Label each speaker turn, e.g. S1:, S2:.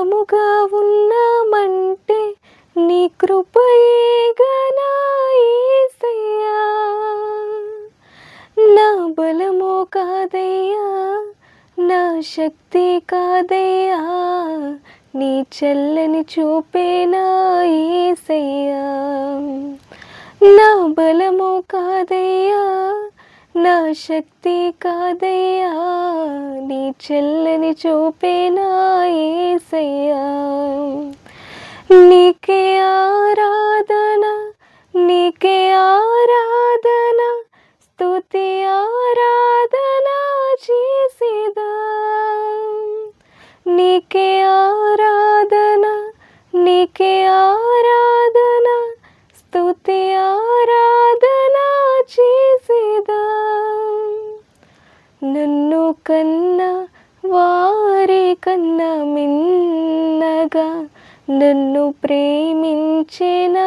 S1: క్షేమముగా ఉన్నామంటే నీ కృపయేగా నా యేసయ్యా. నా బలము కాదయ్యా, నా శక్తి కాదయ్యా, నీ చల్లని చూపే నా యేసయ్యా. నా బలము కాదయ్యా, నా శక్తి కాదయ్యా, నీ చల్లని చూపే నా యేసయ్యా. నీకే ఆరాధన, నీకే ఆరాధన, స్తుతి ఆరాధన చేసేదా. నీకే ఆరాధన, నీకే ఆరాధన, స్తుతి ఆరాధన చేసేదా. నన్ను కన్నా వారి కన్నా మిన్నగా నన్ను ప్రేమించే నా